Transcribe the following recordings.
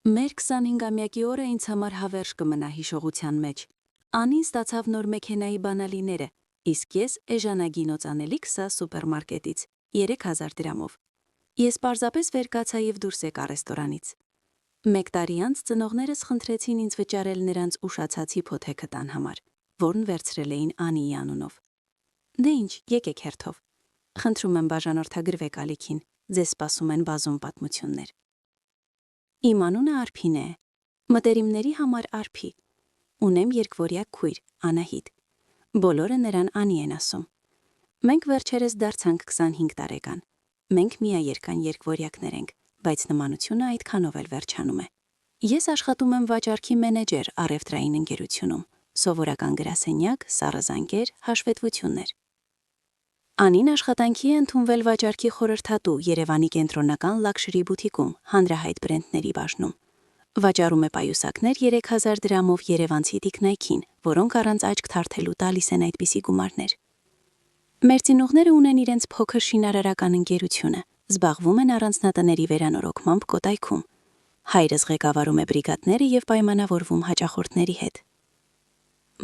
Մեր 25-ամյակի օրը ինձ համար հավերժ կմնա հիշողության մեջ։ Անին ստացավ նոր մեքենայի բանալիները, իսկ ես էժանագինոց անելիք սա սուպերմարկետից 3000 դրամով։ Ես պարզապես վեր կացա և դուրս եկա ռեստորանից։ Մեկ տարի անց ծնողներս խնդրեցին ինձ վճարել նրանց ուշացած հիփոթեքը տան համար, որն վերցրել էին Անիի անունով։ Դե ինչ, եկեք հերթով։ Խնդրում եմ բաժանորդագրվեք ալիքին, ձեզ սպասում են բազում պատմություններ։ Իմ անունը Արփին է, մտերիմների համար Արփի։ Ունեմ երկվորյա քույր, Անահիտ։ Բոլորը նրան Անի են ասում։ Մենք վերջերս դարձանք 25 տարեկան։ Մենք միաերկան երկվորյակներ ենք, բայց նմանությունը այդքանով էլ վերջանում է։ Ես աշխատում եմ վաճառքի մենեջեր առևտրային ընկերությունում, սովորական գրասենյակ, սառը հաշվետվություններ։ Անին աշխատանքի է ընդունվել վաճառքի խորհրդատու Երևանի կենտրոնական լաքշրի բութիկում, հանրահայտ բրենդների բաժնում։ Վաճառում է պայուսակներ 3000 դրամով երևանցի տիկնայքին, որոնք առանց աչք թարթելու տալիս են այդպիսի գումարներ։ Մեր ծնողները ունեն իրենց փոքր շինարարական ընկերությունը, զբաղվում են առանձնատների վերանորոգմամբ Կոտայքում։ Հայրս ղեկավարում է բրիգադները և պայմանավորվում հաճախորդների հետ։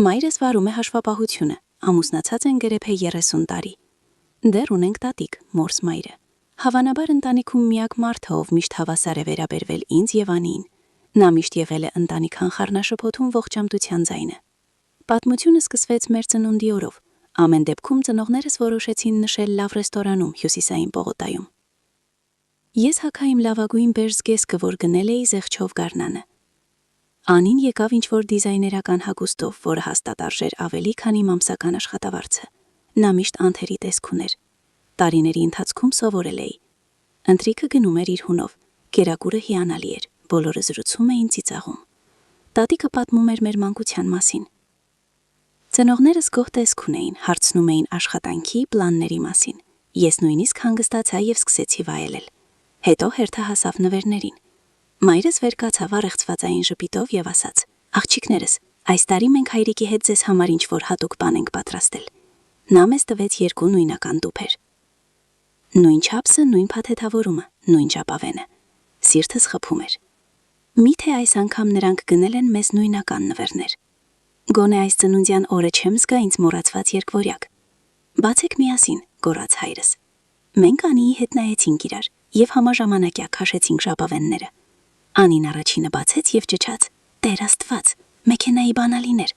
Մայրս վարում է հաշվապահությունը, ամուսնացած են գրեթե 30 տարի։ Դեռ ունենք տատիկ, մորս մայրը։ Հավանաբար ընտանիքում միակ մարդը, ով միշտ հավասար է վերաբերվել ինձ և Անիին։ Նա միշտ եղել է ընտանիքան խառնաշփոթում ողջամտության ձայնը։ Պատմությունը սկսվեց մեր ծնունդի օրով։ Ամեն դեպքում ծնողներս որոշեցին նշել լավ ռեստորանում Հյուսիսային պողոտայում։ Ես հագա իմ լավագույն բեժ զգեստը, որ գնել էի զեղչով գարնանը։ Անին եկավ ինչ-որ դիզայներական հագուստով, որը հաստատ արժեր ավելի, քան իմ ամսական աշխատավարձը։ Նա միշտ անթերի տեսք ուներ։ Տարիների ընթացքում սովորել էի։ Ընթրիքը գնում էր իր հունով, կերակուրը հիանալի էր, բոլորը զրուցում էին ծիծաղում։ Տատիկը պատմում էր մեր մանկության մասին։ Ծնողներս գոհ տեսք ունեին, հարցնում էին աշխատանքի, պլանների մասին։ Ես նույնիսկ հանգստացա և սկսեցի վայելել։ Հետո հերթը հասավ նվերներին։ Մայրս վեր կացավ առեղծվածային ժպիտով և ասաց. «Աղջիկներս, այս տարի մենք հայրիկի հետ ձեզ համար ինչ-որ հատուկ բան ենք պատրաստել»։ Նա մեզ տվեց 2 նույնական տուփեր։ Նույն չափսը, նույն փաթեթավորումը, նույն ժապավենը։ Սիրտս խփում էր։ Միթե այս անգամ նրանք գնել են մեզ նույնական նվերներ։ Գոնե այս ծնունդյան օրը չեմ զգա ինձ մոռացված երկվորյակ։ Բացեք միասին, գոռաց հայրս։ Մենք Անիի հետ նայեցինք իրար և համաժամանակյա քաշեցինք ժապավենները։ Անին առաջինը բացեց և ճչաց. «Տեր Աստված, մեքենայի բանալիներ»։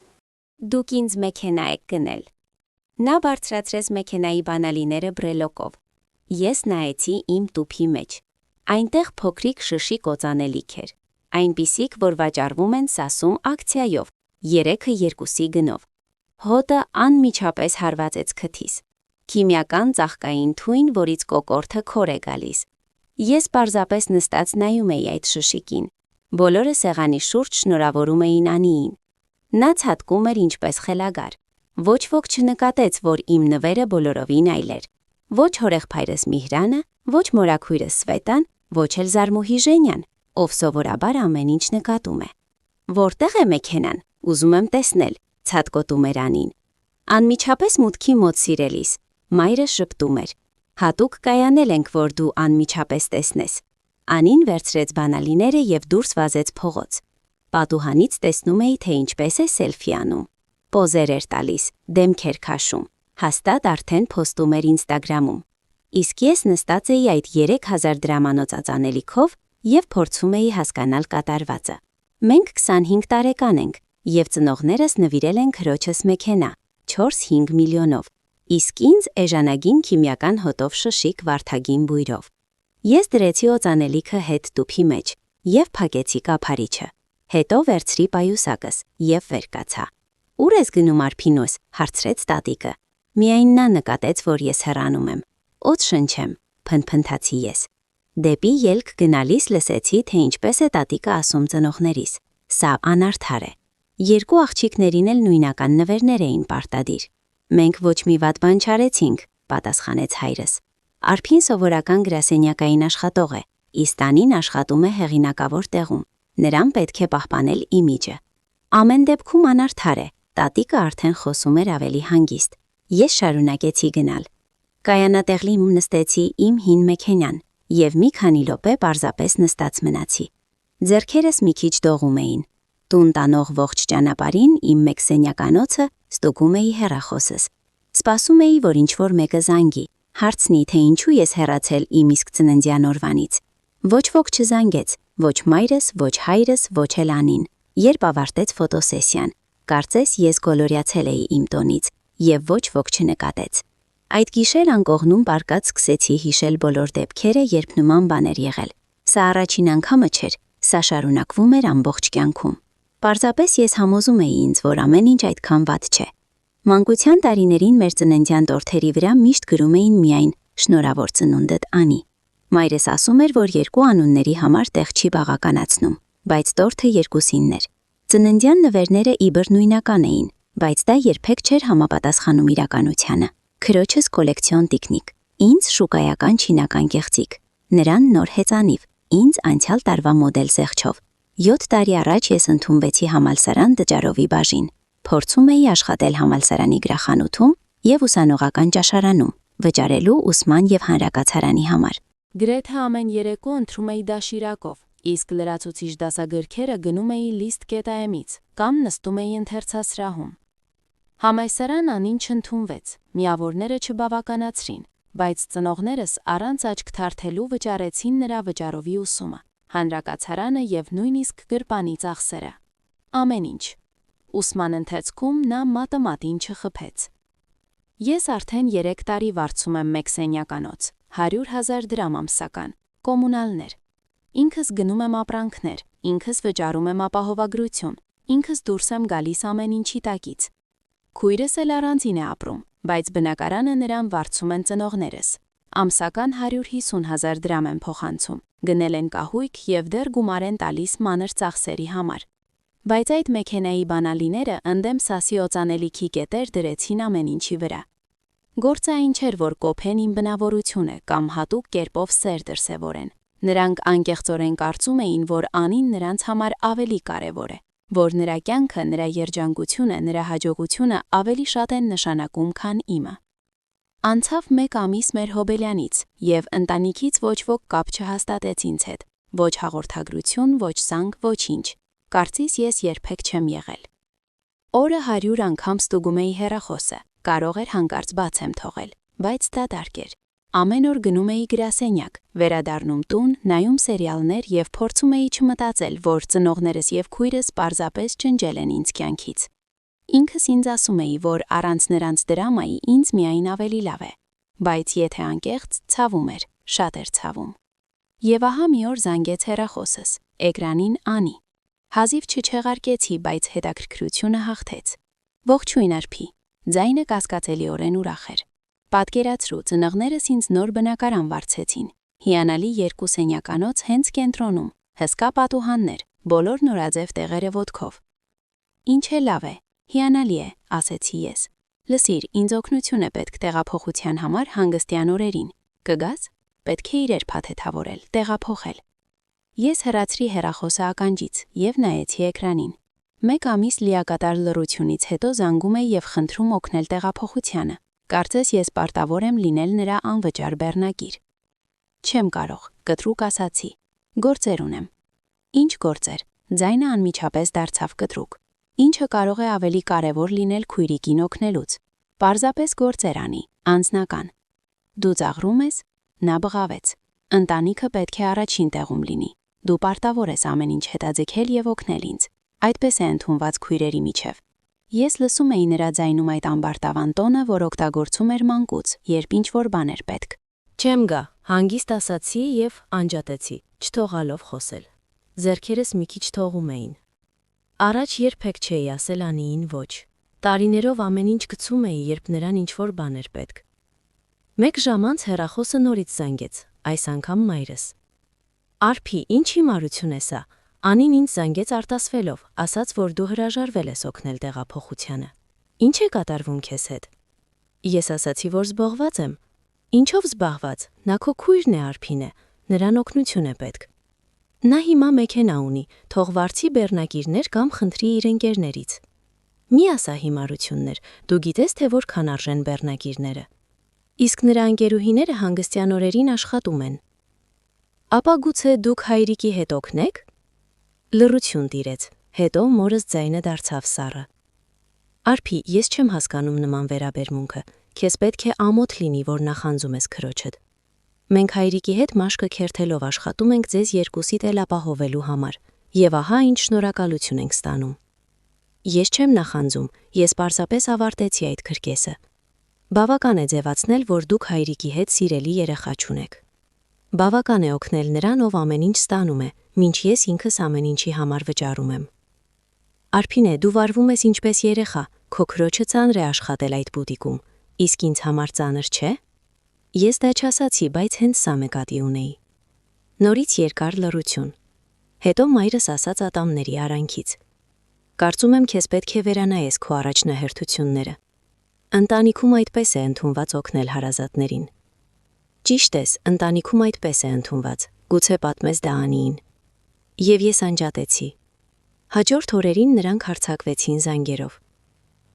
Դուք ինձ մեքենա եք գնել։ Նա բարձրացրեց մեքենայի բանալիները բրելոկով։ Ես նայեցի իմ տուփի մեջ։ Այնտեղ փոքրիկ շշիկ օծանելիք էր, այնպիսիք, որ վաճառվում են Սասում ակցիայով, 3-ը 2-ի գնով։ Հոտը անմիջապես հարվածեց քթիս։ Քիմիական ծաղկային թույն, որից կոկորդը քոր է գալիս։ Ես պարզապես նստած նայում էի այդ շշիկին։ Բոլորը սեղանի շուրջ շնորհավորում էին Անիին։ Նա ցատկում էր ինչպես խելագար։ Ոչ ոք չնկատեց, որ իմ նվերը բոլորովին այլ էր։ Ոչ հորեղբայրս Միհրանը, ոչ մորաքույրս Սվետան, ոչ էլ Զարմուհի Ժենյան, ով սովորաբար ամեն ինչ նկատում է։ Որտեղ է մեքենան, ուզում եմ տեսնել, ցատկոտում էր Անին։ Անմիջապես մուտքի մոտ սիրելիս, մայրը շպտում էր. «Հատուկ կայանել ենք, որ դու անմիջապես տեսնես»։ Անին վերցրեց բանալիները և դուրս վազեց փողոց։ Պատուհանից տեսնում էի, թե ինչպես է սելֆի անում։ Պոզեր էր տալիս, դեմքեր քաշում, հաստատ արդեն փոստում էր Ինստագրամում։ Իսկ ես նստած էի այդ 3000 դրամանոց ածանելիքով և փորձում էի հասկանալ կատարվածը։ Մենք 25 տարեկան ենք, և ծնողներս նվիրել են քրոջս մեքենա 4-5 միլիոնով, իսկ ինձ էժանագին քիմիական հոտով շշիկ վարդագին բույրով։ Ես դրեցի օծանելիքը հետ տուփի մեջ և փակեցի կափարիչը։ Հետո վերցրի պայուսակս և վեր կացա։ «Ուր ես գնում, Արփինոս»՝ հարցրեց տատիկը։ Միայն նա նկատեց, որ ես հեռանում եմ։ «Օծ շնչեմ», փնթփնթացի ես։ Դեպի ելք գնալիս լսեցի, թե ինչպես է տատիկը ասում ծնողներիս. «Սա անարդար է»։ 2 աղջիկներին էլ նույնական նվերներ էին պարտադիր։ «Մենք ոչ մի վատ բան չարեցինք», պատասխանեց հայրս։ Արփին սովորական գրասենյակային աշխատող է, իսկ Անին աշխատում է հեղինակավոր տեղում։ Նրան պետք է պահպանել իմիջը։ Ամեն դեպքում անարդար է, տատիկը արդեն խոսում էր ավելի հանգիստ։ Ես շարունակեցի գնալ։ Կայանատեղին նստեցի իմ հին մեքենան և մի քանի րոպե պարզապես նստած մնացի։ Ձեռքերս մի քիչ դողում էին։ Տուն տանող ողջ ճանապարհին իմ մեկ սենյականոցը ստուգում էի հեռախոսս։ Սպասում էի, որ ինչ-որ մեկը զանգի, հարցնի, թե ինչու ես հեռացել իմ իսկ ծննդյան օրվանից։ Ոչ ոք չզանգեց, ոչ մայրս, ոչ հայրս, ոչ էլ Անին։ Երբ ավարտեց ֆոտոսեսիան, կարծես ես գոլորյացել էի իմ տոնից, եւ ոչ ոք չնկատեց։ Այդ գիշեր անկողնում պարկած սկսեցի հիշել բոլոր դեպքերը, երբ նման բան էր եղել։ Սա առաջին անգամը չէր, սա շարունակվում էր ամբողջ կյանքում։ Պարզապես ես համոզում էի ինձ, որ ամեն ինչ այդքան վատ չէ։ Մանկության տարիներին մեր ծննդյան տորթերի վրա միշտ գրում էին միայն «Շնորհավոր ծնունդդ, Անի»։ Մայրս ասում էր, որ երկու անունների համար տեղ չի բաղականացնում, բայց տորթը երկուսինն էր։ Ծննդյան նվերները իբր նույնական էին, բայց դա երբեք չէր համապատասխանում իրականությանը։ Քրոջս կոլեկցիոն տիկնիկ, ինձ շուկայական չինական կեղծիկ, նրան նոր հեծանիվ, ինձ անցյալ տարվա մոդել զեղչով։ 7 տարի առաջ ես ընդունվեցի համալսարան Դճարովի բաժին, փորձում էի աշխատել համալսարանի գրախանութում և ուսանողական ճաշարանում, վճարելու ուսման և հանրակացարանի համար։ Գրեթե ամեն երեկո ընթրում էի դաշիրակով, իսկ լրացուցիչ դասագրքերը գնում էի List.am-ից կամ նստում էի ընթերցասրահում։ Համալսարան Անին չընդունվեց, միավորները չբավականացրին, բայց ծնողներս առանց աչք թարթելու վճարեցին նրա վճարովի ուսումը, հանրակացարանը և նույնիսկ գրպանի ծախսերը։ Ամեն ինչ։ Ուսման ընթացքում նա մատը-մատին չխփեց։ Ես արդեն 3 տարի վարձում եմ մեկ սենյականոց, 100,000 դրամ ամսական, կոմունալներ։ Ինքս գնում եմ ապրանքներ, ինքս վճարում եմ ապահովագրություն, ինքս դուրս եմ գալիս ամեն ինչի տակից։ Քույրս էլ առանձին է ապրում, բայց բնակարանը նրան վարձում են ծնողներս։ Ամսական 150,000 դրամ են փոխանցում, գնել են կահույք և դեռ գումար են տալիս մանր ծախսերի համար։ Բայց այդ մեքենայի բանալիները ընդդեմ Սասի օծանելիքի կետեր դրեցին ամեն ինչի վրա։ Գործը այն չէր, որ կոփեն իմ բնավորությունը կամ հատուկ կերպով սեր դրսևորեն։ Նրանք անկեղծորեն կարծում էին, որ Անին նրանց համար ավելի կարևոր է, որ նրա կյանքը, նրա երջանկությունը, նրա հաջողությունը ավելի շատ են նշանակում, քան իմը։ Անցավ 1 ամիս մեր հոբելյանից, և ընտանիքից ոչ ոք կապ չհաստատեց ինձ հետ, ոչ հաղորդագրություն, ոչ զանգ, ոչինչ։ Կարծես ես երբեք չեմ եղել։ Օրը 100 անգամ ստուգում էի հեռախոսը, կարող էր հանկարծ բաց եմ թողել, բայց դատարկ էր։ Ամեն օր գնում էի գրասենյակ, վերադառնում տուն, նայում սերիալներ և փորձում էի չմտածել, որ ծնողներս և քույրս պարզապես ջնջել են ինձ կյանքից։ Ինքս ինձ ասում էի, որ առանց նրանց դրամայի ինձ միայն ավելի լավ է, բայց եթե անկեղծ, ցավում էր, շատ էր ցավում։ Եվ ահա մի օր զանգեց հեռախոսս, էկրանին Անի։ Հազիվ չչեղարկեցի, բայց հետաքրքրությունը հաղթեց։ Ողջույն Արփի, ձայնը կասկածելիորեն ուրախ էր։ Պատկերացրու, ծնողներս ինձ նոր բնակարան վարձեցին, հիանալի 2 սենյականոց հենց կենտրոնում, հսկա պատուհաններ, բոլոր նորաձև տեղերը ոտքով։ Ինչ է լավ է, հիանալի է, ասեցի ես։ Լսիր, ինձ օգնություն է պետք տեղափոխության համար հանգստյան օրերին։ Կգաս? Պետք է իրեր փաթեթավորել, տեղափոխել։ Ես հեռացրի հեռախոսը ականջից և նայեցի էկրանին։ 1 ամիս լիակատար լռությունից հետո զանգում է և խնդրում օգնել տեղափոխությանը։ Կարծես ես պարտավոր եմ լինել նրա անվճար բեռնագիր։ Չեմ կարող, կտրուկ ասացի։ Գործեր ունեմ։ Ինչ գործեր։ Ձայնը անմիջապես դարձավ կտրուկ։ Ինչը կարող է ավելի կարևոր լինել քույրիկին օգնելուց։ Պարզապես գործեր անի, անձնական։ Դու ծաղրում ես։ Նա բղավեց։ Ընտանիքը պետք է առաջին տեղում լինի։ Դու պարտավոր ես ամեն ինչ հետաձգել և օգնել ինձ։ Այդպես է ընդունված քույրերի միջև։ Ես լսում էի նրա ձայնում այդ ամբարտավան տոնը, որ օգտագործում էր մանկուց, երբ ինչ-որ բան էր պետք։ Չեմ գա, հանգիստ ասացի և անջատեցի, չթողալով խոսել։ Ձեռքերս մի քիչ թողում էին։ Առաջ երբեք չէի ասել Անիին ոչ։ Տարիներով ամեն ինչ գցում էի, երբ նրան ինչ-որ բան էր պետք։ 1 ժամ անց հեռախոսը նորից զանգեց, այս անգամ մայրս։ Արփի, ինչ հիմարություն է սա։ Անին ինձ զանգեց արտասվելով, ասաց, որ դու հրաժարվել ես օգնել տեղափոխությանը։ Ինչ է կատարվում քեզ հետ։ Ես ասացի, որ զբաղված եմ։ Ինչով զբաղված։ Նա քո քույրն է, Արփին է, նրան օգնություն է պետք։ Նա հիմա մեքենա ունի, թող վարձի բեռնագիրներ կամ խնդրի իր ընկերներից։ Մի ասա հիմարություններ, դու գիտես, թե որքան արժեն բեռնագիրները։ Իսկ նրա ընկերուհիները հանգստյան օրերին աշխատում են։ Ապա գուցե դուք հայրիկի հետ օգնեք։ Լռություն տիրեց, հետո մորս ձայնը դարձավ սառը. Արփի, ես չեմ հասկանում նման վերաբերմունքը, քեզ պետք է ամոթ լինի, որ նախանձում ես քրոջդ։ Մենք հայրիկի հետ մաշկը քերթելով աշխատում ենք ձեզ երկուսիդ էլ ապահովելու համար, եւ ահա ինչ շնորհակալություն ենք ստանում։ Ես չեմ նախանձում, ես պարզապես ավարտեցի այդ քրկեսը։ Բավական է ձևացնել, որ դուք հայրիկի հետ սիրելի երեխա չունեք։ Բավական է օգնել նրան, ով ամեն ինչ ստանում է, մինչ ես ինքս ամեն ինչի համար վճարում եմ։ Արփինե, դու վարվում ես ինչպես երեխա, քո քրոջը ծանր է աշխատել այդ բուտիկում, իսկ ինձ համար ծանր չէ։ Ես դա չասացի, բայց հենց սա նկատի ունեի։ Նորից երկար լռություն։ Հետո մայրս ասաց ատամների արանքից. Կարծում եմ քեզ պետք է վերանայես քո առաջնահերթությունները։ Ընտանիքում այդպես է ընդունված օգնել հարազատներին։ Ճիշտ ես, ընտանիքում այդպես է ընդունված, գուցե պատմես դա Անիին։ Եվ ես անջատեցի։ Հաջորդ օրերին նրանք հարձակվեցին զանգերով։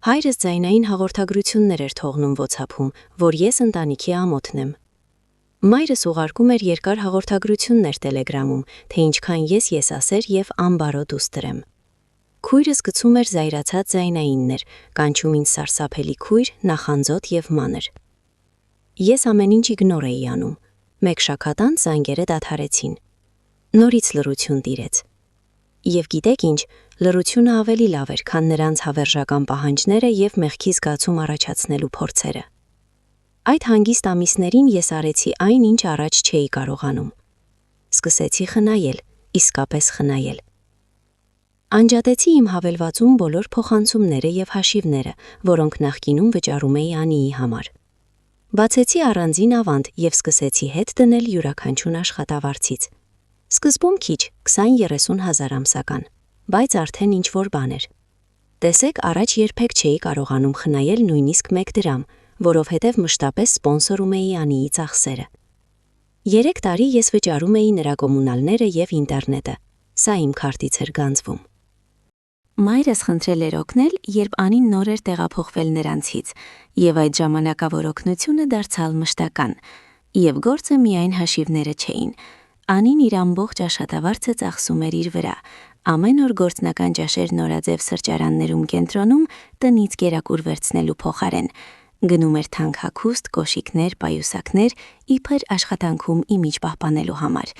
Հայրս ձայնային հաղորդագրություններ էր թողնում WhatsApp-ում, որ ես ընտանիքի ամոթն եմ։ Մայրս ուղարկում էր երկար հաղորդագրություններ Telegram-ում, թե ինչքան ես ասեր եւ անբարո դուստրեմ։ Քույրս գցում էր զայրացած ձայնայիններ, կանչում ինձ սարսափելի քույր, նախանձոտ եւ մանր։ Ես ամեն ինչ իգնոր էի անում։ Մեկ շաբաթ անց զանգերը դադարեցին։ Նորից լռություն տիրեց։ Եվ գիտեք ինչ, լռությունը ավելի լավ էր, քան նրանց հավերժական պահանջները եւ մեղքի զգացում առաջացնելու փորձերը։ Այդ հանգիստ ամիսներին ես արեցի այն, ինչ առաջ չէի կարողանում։ Սկսեցի խնայել, իսկապես խնայել։ Անջատեցի իմ հավելվածում բոլոր փոխանցումները եւ հաշիվները, որոնք նախկինում վճարում էի Անիի համար։ Բացեցի առանձին ավանդ եւ սկսեցի հետ դնել յուրաքանչյուր աշխատավարձից։ Սկզբում քիչ, 20-30 հազար ամսական, բայց արդեն ինչ-որ բան էր։ Տեսեք, առաջ երբեք չէի կարողանում խնայել նույնիսկ 1 դրամ, որովհետև մշտապես սպոնսորում էի Անիի ծախսերը։ 3 տարի ես վճարում էի նրա կոմունալները եւ ինտերնետը։ Սա իմ քարտից էր գանձվում։ Մայրս խնդրել էր օգնել, երբ Անին նոր էր տեղափոխվել նրանցից, եւ այդ ժամանակավոր օգնությունը դարձալ մշտական, եւ գործը միայն հաշիվները չէին։ Անին իր ամբողջ աշխատավարձը ծախսում էր իր վրա, ամեն օր գործնական ճաշեր նորաձև սրճարաններում կենտրոնում տնից կերակուր վերցնելու փոխարեն։ Գնում էր թանկ հագուստ, կոշիկներ, պայուսակներ, իբր աշխատանքում իմիջ պահպանելու համար։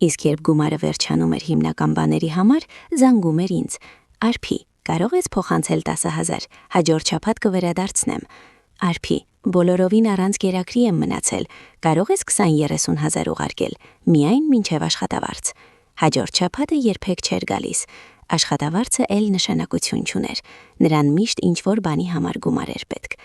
Իսկ երբ գումարը վերջանում էր հիմնական բաների համար, զանգում էր ինձ. Արփի, կարող ես փոխանցել 10,000, հաջորդ շաբաթ կվերադարձնեմ։ Արփի, բոլորովին առանց գերակրի եմ մնացել, կարող ես 20-30 հազար ուղարկել, միայն մինչև աշխատավարձ։ Հաջորդ շաբաթը երբեք չէր գալիս։ Աշխատավարձը էլ նշանակություն չուներ, նրան միշտ ինչ-որ բանի համար գումար էր պետք։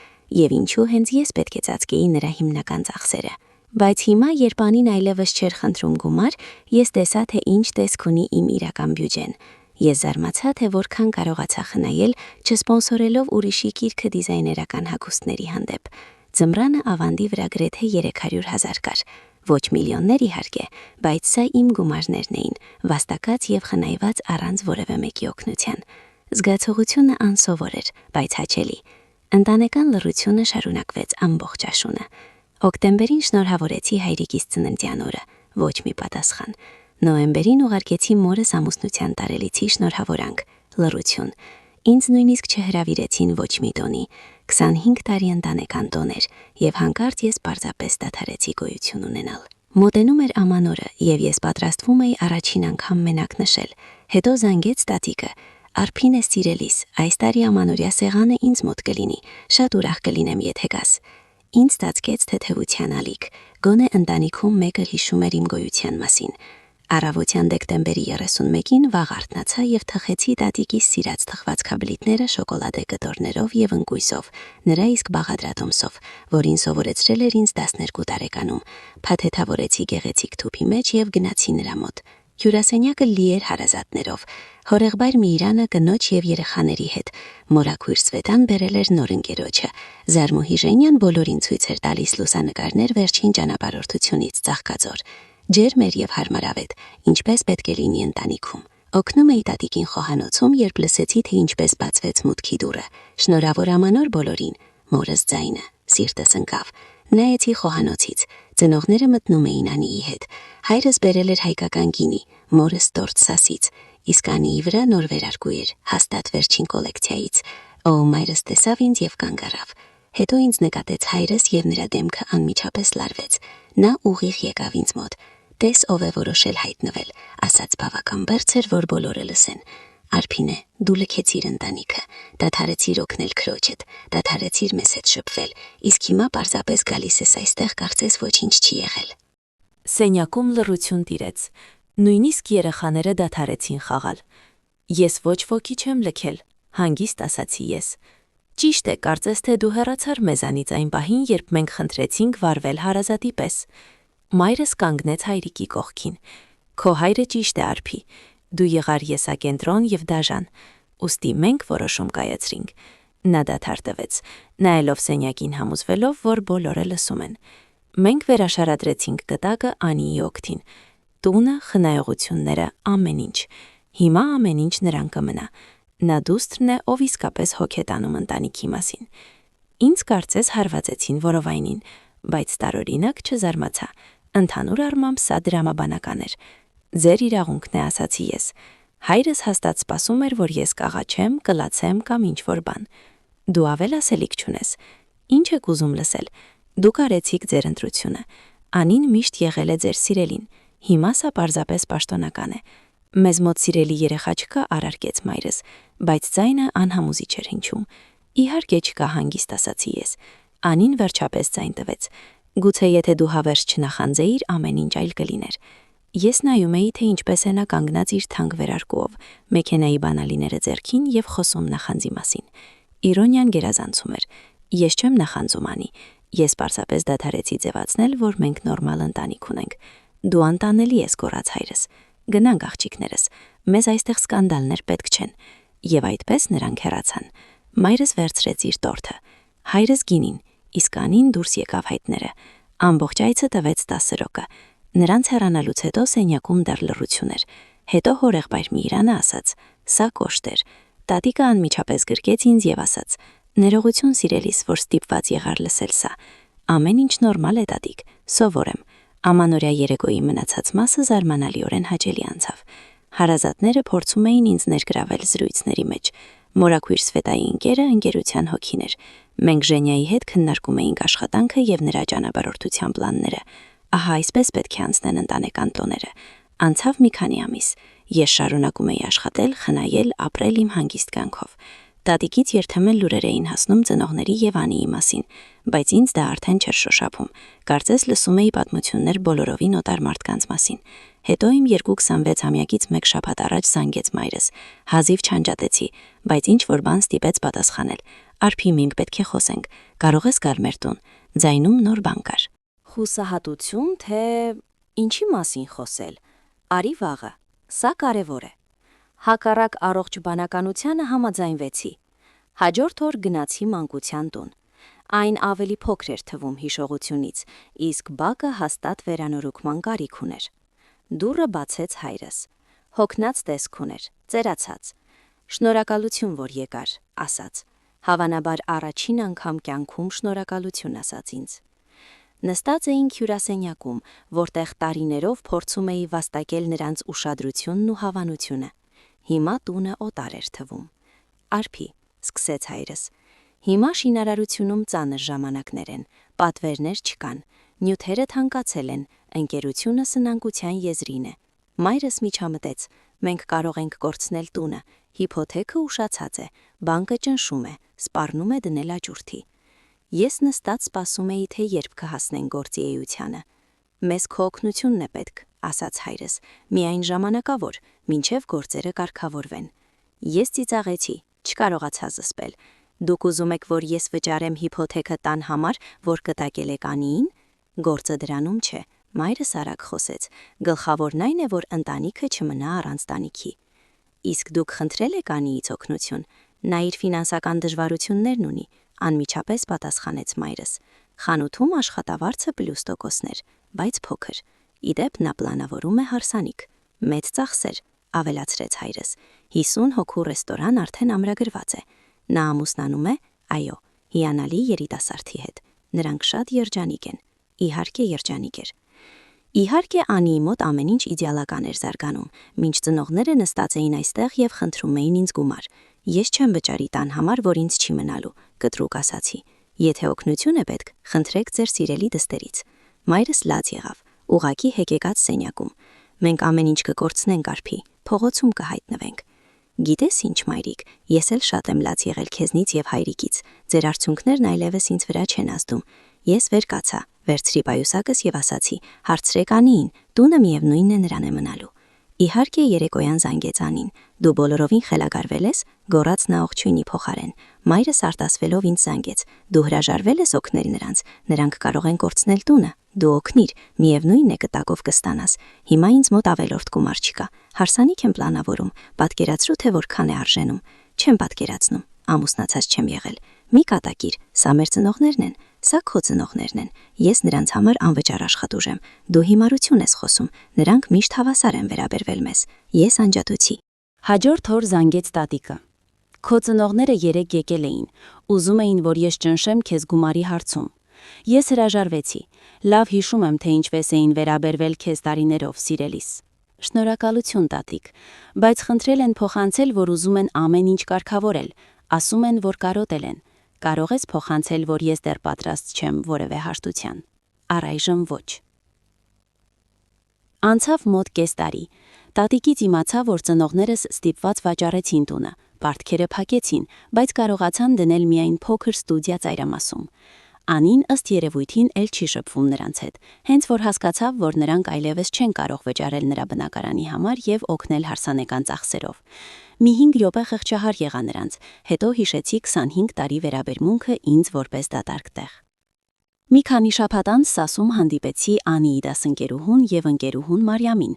Եվ ինչու հենց ես պետք է ծածկեի նրա հիմնական ծախսերը։ Բայց հիմա, երբ Անին այլևս չէր խնդրում գումար, ես տեսա, թե ինչ տեսք ունի իմ իրական բյուջեն։ Ես զարմացա, թե որքան կարողացա խնայել, չսպոնսորելով ուրիշի կիրքը դիզայներական հագուստների հանդեպ։ Ձմռանը ավանդի վրա գրեթե 300 հազար կար։ Ոչ միլիոններ իհարկե, բայց սա իմ գումարներն էին, վաստակած եւ խնայված առանց որևէ մեկի օգնության։ Զգացողությունը անսովոր էր, բայց հաճելի։ Ընտանեկան լռությունը շարունակվեց ամբողջ աշունը։ Հոկտեմբերին շնորհավորեցի հայրիկիս ծննդյան օրը, ոչ մի պատասխան։ Նոյեմբերին ուղարկեցի մորս ամուսնության տարելիցի շնորհավորանք, լռություն։ Ինձ նույնիսկ չհրավիրեցին ոչ մի տոնի, 25 տարի ընտանեկան տոն էր, եւ հանկարծ ես պարզապես դադարեցի գոյություն ունենալ։ Մոտենում էր ամանորը, եւ ես պատրաստվում էի առաջին անգամ մենակ նշել, հետո զանգեց տատիկը. Արփին է սիրելիս, այս տարի ամանորյա սեղանը ինձ մոտ կլինի, շատ ուրախ կլինեմ, եթե գաս։ Ինձ ստացվեց թեթևության ալիք, գոնե ընտանիքում մեկը հիշում էր իմ գոյության մասին։ Առավոտյան դեկտեմբերի 31-ին վաղ արթնացա եւ թխեցի տատիկիս սիրած թխվածքաբլիթները շոկոլադե կտորներով եւ ընկույզով, նրա իսկ բաղադրատոմսով, որին սովորեցրել էր ինձ 12 տարեկանում։ Փաթեթավորեցի գեղեցիկ թուփի մեջ եւ գնացի նրա մոտ։ Հյուրասենյակը լի էր հարազատներով։ Հորեղբայր Միրանը կնոջ եւ երեխաների հետ։ Մորաքույր Սվետան բերել էր նոր ընկերոջը։ Զարմուհի Ժենյան բոլորին ցույց էր տալիս լուսանկարներ վերջին ճանապարհորդությունից Ծաղկաձոր։ Ջերմ էր եւ հարմարավետ, ինչպես պետք է լինի ընտանիքում։ Օգնում էի տատիկին խոհանոցում, երբ լսեցի, թե ինչպես բացվեց մուտքի դուռը։ Շնորհավոր ամանոր բոլորին, մորս ձայնը, սիրտս ընկավ։ Նայեցի խոհանոցից։ Ծնողները մտնում էին Անիի հետ։ Հայրս բերել էր հայկական գինի, մորս տորտ Սասից։ իսկ Անիի վրա նոր վերարկու էր, հաստատ վերջին կոլեկցիայից։ Ո մայրս տեսավ ինձ եւ կանգ առավ։ Հետո ինձ նկատեց հայրս եւ նրա դեմքը անմիջապես լարվեց։ Նա ուղիղ եկավ ինձ մոտ։ Տես ով է որոշել հայտնվել, ասաց բավական բարձր, որ բոլորը լսեն։ Արփինե, դու լքեցիր ընտանիքը, դադարեցիր օգնել քրոջդ, դադարեցիր մեզ հետ շփվել, իսկ հիմա պարզապես գալիս ես այստեղ կարծես ոչինչ չի եղել։ Սենյակում լռություն տիրեց։ Նույնիսկ երեխաները դադարեցին խաղալ։ Ես ոչ ոքի չեմ լքել, հանգիստ ասացի ես։ Ճիշտ է, կարծես թե դու հեռացար մեզանից այն պահին, երբ մենք խնդրեցինք վարվել հարազատի պես։ Մայրս կանգնեց հայրիկի կողքին։ Քո հայրը ճիշտ է, Արփի։ Դու եղար եսակենտրոն եւ դաժան, ուստի մենք որոշում կայացրինք։ Նա դադար տվեց, նայելով սենյակին համոզվելով, որ բոլորը լսում են։ Մենք վերաշարադրեցինք կտակը Անիի օգտին։ Տունը, խնայողությունները, ամեն ինչ։ Հիմա ամեն ինչ նրան կմնա։ Նա դուստրն է, ով իսկապես հոգ է տանում ընտանիքի մասին։ Ինձ կարծես հարվածեցին որովայնին, բայց տարօրինակ չզարմացա։ Ընդհանուր առմամբ սա դրամաբանական էր։ Ձեր իրավունքն է, ասացի ես։ Հայրս հաստատ սպասում էր, որ ես կաղաչեմ, կլացեմ կամ ինչ-որ բան։ Դու ավել ասելիք չունես։ Ինչ եք ուզում լսել։ Դուք արեցիք ձեր ընտրությունը։ Անին միշտ եղել է ձեր սիրելին։ Հիմա սա պարզապես պաշտոնական է։ Մեզ մոտ սիրելի երեխա չկա, առարկեց մայրս, բայց ձայնը անհամոզիչ էր հնչում։ Իհարկե չկա, հանգիստ ասացի ես։ Անին վերջապես ձայն տվեց։ Գուցե եթե դու հավերժ չնախանձեիր, ամեն ինչ այլ կլիներ։ Ես նայում էի, թե ինչպես է նա կանգնած իր թանկ վերարկուով, մեքենայի բանալիները ձեռքին եւ խոսում նախանձի մասին։ Իրոնիան գերազանցում էր։ Ես չեմ նախանձում Անի։ Ես պարզապես դադարեցի ձևացնել, որ մենք նորմալ ընտանիք ունենք։ Դու անտանելի ես, գոռաց հայրս։ Գնանք աղջիկներս, մեզ այստեղ սկանդալներ պետք չեն։ Եվ այդպես նրանք հեռացան։ Մայրս վերցրեց իր տորթը։ Հայրս գինին, իսկ Անին դուրս եկավ հայտները։ Ամբողջ այցը տվեց 10 րոկը։ Նրանց հեռանալուց հետո սենյակում դեռ լռություն էր։ Հետո հորեղբայր Միրանը ասաց. «Սա կոշտ էր»։ Տատիկը անմիջապես գրկեց ինձ եւ ասաց. «Ներողություն սիրելիս, որ ստիպված եղար լսել սա։ Ամեն ինչ նորմալ է, տատիկ, սովոր եմ»։ Ամանորյա երեկոյի մնացած մասը զարմանալիորեն հաճելի անցավ։ Հարազատները փորձում էին ինձ ներգրավել զրույցների մեջ։ Մորաքույր Սվետայի ընկերը ընկերության հոգին էր։ Մենք Ժենյայի հետ քննարկում էինք աշխատանքը եւ նրա ճանապարհորդության պլանները։ Ահա այսպես պետք է անցնեն ընտանեկան տոները։ Անցավ մի քանի ամիս։ Ես շարունակում էի աշխատել, խնայել, ապրել իմ հանգիստ կյանքով։ Տատիկից երբեմն լուրեր էին հասնում ծնողների եւ Անիի մասին, բայց ինձ դա արդեն չէր շոշափում։ Կարծես լսում էի պատմություններ բոլորովին օտար մարդկանց մասին։ Հետո իմ 26-ամյակից մեկ շաբաթ առաջ զանգեց մայրս։ Հազիվ չանջատեցի, բայց ինչ որ բան ստիպեց պատասխանել։ Արփի, մենք պետք է խոսենք։ Կարող ես գալ մեր տուն։ Ձայնում նոր բան կար։ Խուսահատություն, թե ինչի մասին խոսել։ Արի վաղը։ Սա կարևոր է։ Հակառակ առողջ բանականությանը համաձայնվեցի։ Հաջորդ օր գնացի մանկության տուն։ Այն ավելի փոքր էր թվում հիշողությունից, իսկ բակը հաստատ վերանորոգման կարիք ուներ։ Դուռը բացեց հայրս։ Հոգնած տեսք ուներ, ծերացած։ Շնորհակալություն, որ եկար, ասաց։ Հավանաբար առաջին անգամ կյանքում շնորհակալություն ասաց ինձ։ Նստած էինք հյուրասենյակում, որտեղ տարիներով փորձում էի վաստակել նրանց ուշադրությունն ու հավանությունը։ Հիմա տունը օտար էր թվում։ Արփի, սկսեց հայրս։ Հիմա շինարարությունում ծանր ժամանակներ են, պատվերներ չկան, նյութերը թանկացել են, ընկերությունը սնանկության եզրին է։ Մայրս միջամտեց, մենք կարող ենք կորցնել տունը, հիփոթեքը ուշացած է, բանկը ճնշում է, սպառնում է դնել աճուրդի։ Ես նստած սպասում էի, թե երբ կհասնեն գործի էությանը։ Մեզ քո օգնությունն է պետք, ասաց հայրս, միայն ժամանակավոր, մինչև գործերը կարգավորվեն։ Ես ծիծաղեցի, չկարողացա զսպել։ Դուք ուզում եք, որ ես վճարեմ հիփոթեքը տան համար, որ կտակել եք Անիին։ Գործը դրանում չէ, մայրս արագ խոսեց։ Գլխավորն այն է, որ ընտանիքը չմնա առանց տանիքի։ Իսկ դուք խնդրել եք Անիից օգնություն։ Նա իր ֆինանսական դժվարություններն ունի, անմիջապես պատասխանեց մայրս։ Խանութում աշխատավարձը +% էր, բայց փոքր։ Իդեպ նա պլանավորում է հարսանիք։ Մեծ ծախսեր, ավելացրեց հայրս։ 50 հոգու ռեստորան արդեն ամրագրված է։ Նա ամուսնանում է, այո, հիանալի երիտասարդի հետ։ Նրանք շատ երջանիկ են։ Իհարկե երջանիկ էր։ Իհարկե, Անիի մոտ ամեն ինչ իդեալական էր զարգանում, մինչ ծնողները նստած էին այստեղ եւ խնդրում էին ինձ գումար։ Ես չեմ վճարի տան համար, որ ինձ չի մնալու, կտրուկ ասացի։ Եթե օգնություն է պետք, խնդրեք ձեր սիրելի դստերից։ Մայրս լաց եղավ, ուղակի հեկեկած սենյակում։ Մենք ամեն ինչ կկորցնենք, արփի, փողոցում կհայտնվենք։ Գիտես ինչ, մայրիկ, ես էլ շատ եմ լաց եղել քեզնից եւ հայրիկից։ Ձեր արդյունքներն այլևս ինձ վրա չեն ազդում։ Ես վեր կացա, վերցրի պայուսակս եւ ասացի. «Հարցրեք Անիին, տունը միևնույնն է նրան է մնալու»։ Իհարկե երեկոյան զանգեց Անին։ «Դու բոլորովին խելագարվել ես», գոռաց նա ողջույնի փոխարեն։ Մայրս արտասվելով ինձ զանգեց. «Դու հրաժարվել ես օգնել նրանց, նրանք կարող են կորցնել տունը։ Դու օգնիր, միևնույնն է կտակով կստանաս։ Հիմա ինձ մոտ ավելորդ գումար չկա։ Հարսանիք եմ պլանավորում, պատկերացրու թե որքան է արժենում։ Չեմ պատկերացնում, ամուսնացած չեմ եղել։ Մի կատակիր, սա մեր ծնողներն են, սա քո ծնողներն են։ Ես նրանց համար անվճար աշխատուժ եմ։ Դու հիմարություն ես խոսում, նրանք միշտ հավասար են վերաբերվել մեզ։ Ես անջատեցի»։ Հաջորդ օր զանգեց տատիկը։ «Քո ծնողները երեք եկել էին, ուզում էին, որ ես ճնշեմ քեզ գումարի հարցում։ Ես հրաժարվեցի։ Լավ հիշում եմ, թե ինչպես էին վերաբերվել քեզ տարիներով, սիրելիս։ Շնորհակալություն, տատիկ, բայց խնդրել են փոխանցել, որ ուզում են ամեն ինչ կարգավորել, ասում են, որ կարոտել են։ Կարող ես փոխանցել, որ ես դեռ պատրաստ չեմ որևէ հաշտության։ Առայժմ ոչ»։ Անցավ մոտ կես տարի։ Տատիկից իմացա, որ ծնողներս ստիպված վաճառեցին տունը, պարտքերը փակեցին, բայց կարողացան դնել միայն փոքր ստուդիա ծայրամասում։ Անին ըստ երևույթին էլ չի շփվում նրանց հետ, հենց որ հասկացավ, որ նրանք այլևս չեն կարող վճարել նրա բնակարանի համար եւ օգնել հարսանեկան ծախսերով։ Մի 5 րոպե խղճահար եղա նրանց, հետո հիշեցի 25 տարի վերաբերմունքը ինձ որպես դատարկ տեղ։ Մի քանի շաբաթ անց ՍԱՍ-ում հանդիպեցի Անիի դասընկերուհուն եւ ընկերուհուն Մարիամին։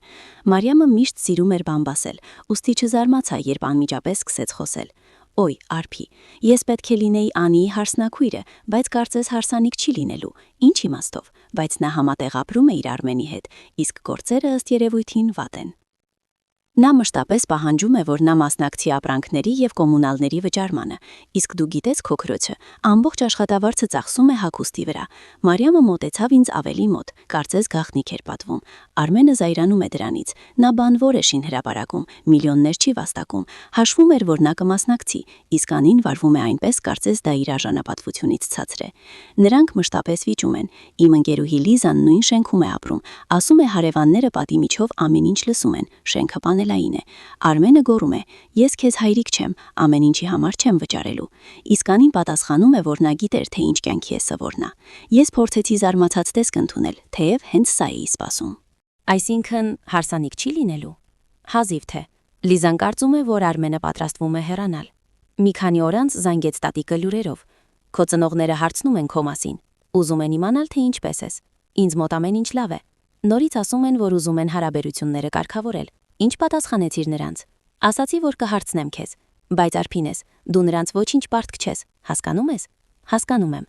Մարիամը միշտ սիրում էր բամբասել, ուստի չզարմացա, երբ անմիջապես սկսեց խոսել. «Ոյ, արփի, ես պետք է լինեի Անիի հարսնաքույրը, բայց կարծես հարսանիք չի լինելու, ինչ իմաստով, բայց նա համատեղ ապրում է իր Արմենի հետ, իսկ գործերը ըստ երևույթին վատ են։ Նա մշտապես պահանջում է, որ նա մասնակցի ապրանքների եւ կոմունալների վճարմանը, իսկ դու գիտես քո քրոջը, ամբողջ աշխատավարձը ծախսում է հագուստի վրա»։ Մարիամը մոտեցավ ինձ ավելի մոտ, կարծես գաղտնիք էր պատվում։ Արմենը զայրանում է դրանից, նա բանվոր է շին հրապարակում, միլիոններ չի վաստակում, հաշվում էր, որ նա կմասնակցի, իսկ Անին վարվում է այնպես, կարծես դա իր արժանապատվությունից ցածր է։ Նրանք մշտապես վիճում են։ Իմ ընկերուհի Լիզան նույն շենքում է ապրում, ասում է հարևանները պատի միջով ամեն ինչ լսում են, շենքը պանելային է։ Արմենը գոռում է. «Ես քեզ հայրիկ չեմ, ամեն ինչի համար չեմ վճարելու»։ Իսկ Անին պատասխանում է, որ նա գիտեր, թե ինչ կյանքի է սովոր նա։ Ես փորձեցի զարմացած տեսք ընդունել, թեև հենց սա էի սպասում։ Այսինքն հարսանիք չի լինելու։ Հազիվ թե։ Լիզան կարծում է, որ Արմենը պատրաստվում է հեռանալ։ Մի քանի օր անց զանգեց տատիկը լուրերով. «Քո ծնողները հարցնում են քո մասին, ուզում են իմանալ, թե ինչպես ես։ Ինձ մոտ ամեն ինչ լավ է։ Նորից ասում են, որ ուզում են հարաբերությունները կարգավորել։ Ինչ պատասխանեցիր նրանց»։ Ասացի, որ կհարցնեմ քեզ, բայց արփինես, դու նրանց ոչինչ պարտք չես, հասկանում ես։ Հասկանում եմ։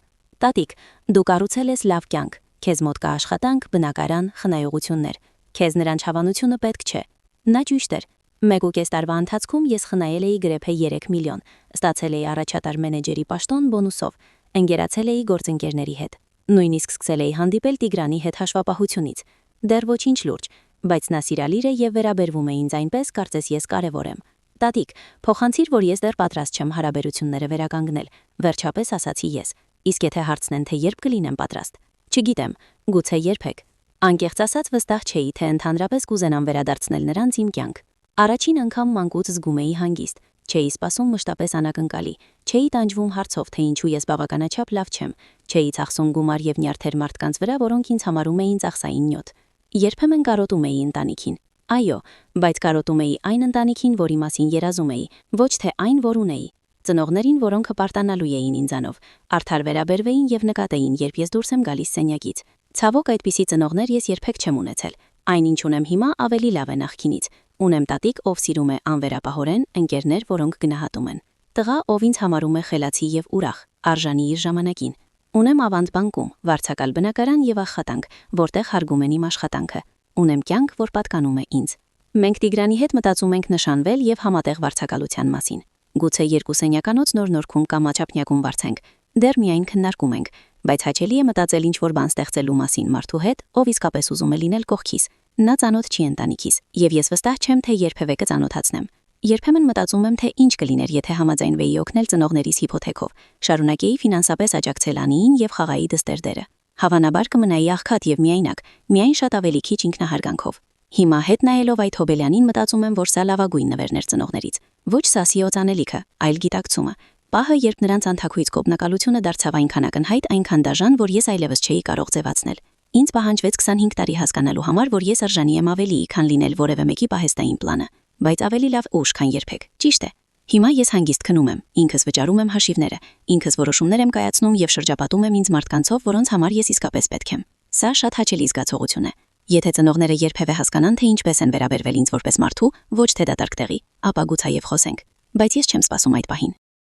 Տատիկ, դու կառուցել ես լավ կյանք, քեզ մոտ կա աշխատանք, բնակարան, խնայողություններ։ Քեզ նրան հավանությունը պետք չէ։ Նա ճիշտ էր։ 1.5 տարվա ընթացքում ես խնայել էի գրեթե 3 միլիոն, ստացել էի առաջատար մենեջերի պաշտոն բոնուսով, ընկերացել էի գործընկերների հետ։ Նույնիսկ սկսել էի հանդիպել Տիգրանի հետ հաշվապահությունից։ Դեռ ոչինչ լուրջ, բայց նա սիրալիր է եւ վերաբերվում է ինձ այնպես, կարծես ես կարևոր եմ։ Տատիկ, փոխանցիր, որ ես դեռ պատրաստ չեմ հարաբերությունները վերականգնել, վերջապես ասացի ես։ Իսկ եթե հարցնեն, թե երբ կլինեմ պատրաստ, չգիտեմ, գուցե երբեք։ Անկեղծ ասած վստահ չէի, թե ընդհանրապես կուզենամ վերադարձնել նրանց իմ կյանք։ Առաջին անգամ մանկուց զգում էի հանգիստ, չէի սպասում մշտապես անակնկալի, չէի տանջվում հարցով, թե ինչու ես բավականաչափ լավ չեմ, չէի ծախսում գումար եւ նյարդեր մարդկանց վրա, որոնք ինձ համարում էին ծախսային նյութ։ Երբեմն կարոտում էի ընտանիքին։ Այո, բայց կարոտում էի այն ընտանիքին, որի մասին երազում էի, ոչ թե այն, որ ունեի։ Ծնողներին, որոնք հպարտանալու էին ինձանով, արդար վերաբերվեին եւ նկատեին, երբ ես դուրս եմ գալիս սենյակից։ Ցավոք այդպիսի ծնողներ ես երբեք չեմ ունեցել։ Այն ինչ ունեմ հիմա ավելի լավ է նախքինից։ Ունեմ տատիկ, ով սիրում է անվերապահորեն, ընկերներ, որոնք գնահատում են։ Տղա, ով ինձ համարում է խելացի եւ ուրախ, արժանի իր ժամանակին։ Ունեմ ավանդ բանկում, վարձակալ բնակարան եւ աշխատանք, որտեղ հարգում են իմ աշխատանքը։ Ունեմ կյանք, որ պատկանում է ինձ։ Մենք Տիգրանի հետ մտածում ենք նշանվել եւ համատեղ վարձակալության մասին։ Գուցե 2 սենյականոց նոր նորքում կամ աչափնյակում վարձենք։ Դեռ միայն քննարկում ենք, Բայց հաճելի է մտածել ինչ-որ բան ստեղծելու մասին մարդու հետ, ով իսկապես ուզում է լինել կողքիս։ Նա ծանոթ չի ընտանիքիս, եւ ես վստահ չեմ, թե երբևէ կծանոթացնեմ։ Երբեմն մտածում եմ, թե ինչ կլիներ, եթե համաձայնվեի օգնել ծնողներիս հիփոթեքով, շարունակեի ֆինանսապես աջակցել Անիին եւ խաղայի դստեր դերը։ Հավանաբար կմնայի աղքատ եւ միայնակ, միայն շատ ավելի քիչ ինքնահարգանքով։ Հիմա հետ նայելով այդ Հոբելյանին մտածում եմ, որ սա լավագույն նվերն էր ծնողներից։ Ոչ սասի օծանելիքը, այլ գիտակցումը։ Պահը, երբ նրանց անթաքույց կողմնակալությունը դարձավ այնքան ակնհայտ, այնքան դաժան, որ ես այլևս չէի կարող ձևացնել։ Ինձ պահանջվեց 25 տարի հասկանալու համար, որ ես արժանի եմ ավելի, քան լինել որևէ մեկի պահեստային պլանը, բայց ավելի լավ ուշ, քան երբեք։ Ճիշտ է։ Հիմա ես հանգիստ քնում եմ, ինքս վճարում եմ հաշիվները, ինքս որոշումներ եմ կայացնում եւ շրջապատում եմ ինձ մարդկանցով, որոնց համար ես իսկապես պետք եմ։ Սա շատ հաճելի զգացողություն է։ Եթե ծնողները երբևէ հասկանան, թե ինչպես են վերաբերվել ինձ որպես մարդու, ոչ թե դատարկ տեղի, ապա գուցեև խոսենք, բայց ես չեմ սպասում այդ պահին։